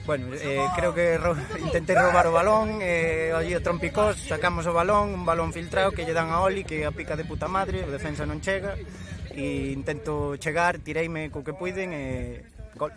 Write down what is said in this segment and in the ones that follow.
Bueno, creo que intentei roubar o balón, o trompicós, sacamos o balón, un balón filtrado que lle dan a Oli, que a pica de puta madre, o defensa non chega, e intento chegar, tireime co que puiden e gol.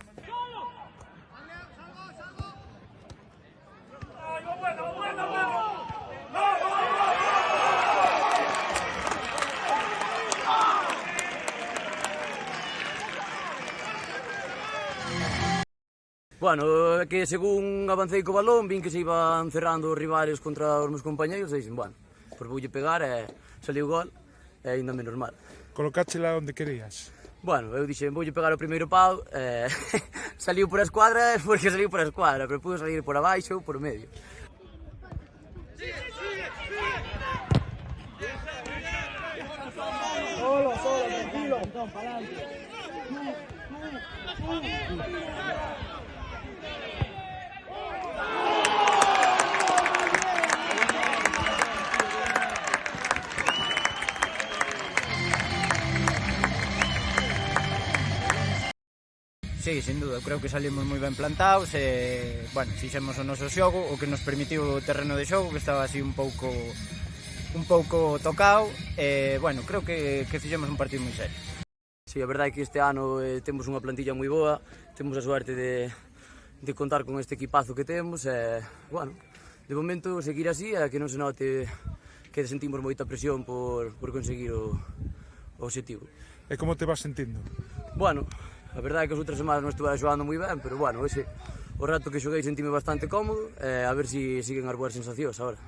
Bueno, que según avancei co balón, vin que se iban cerrando os rivales contra os meus compañeros e dixen, bueno, pois voulle pegar e saliu gol e ainda menos mal. Colocáchela onde querías. Bueno, eu dixen, voulle pegar o primeiro pau e saliu por a escuadra porque saliu por a escuadra, pero pudo salir por abaixo ou por o medio. Solo, tranquilo. Para adelante. Sí, sin duda, creo que salimos moi ben plantados e, bueno, fixemos o noso xogo, o que nos permitiu o terreno de xogo, que estaba así un pouco tocado, e, bueno, creo que fixemos un partido moi serio. Sí, a verdade é que este ano temos unha plantilla moi boa, temos a suerte de contar con este equipazo que temos e, bueno, de momento seguir así e que non se note que sentimos moita presión por conseguir o obxectivo. E como te vas sentindo? Bueno, a verdade é que as outras semanas non estuve xogando moi ben, pero, bueno, ese, o rato que xoguei sentime bastante cómodo e a ver se siguen as boas sensacións agora.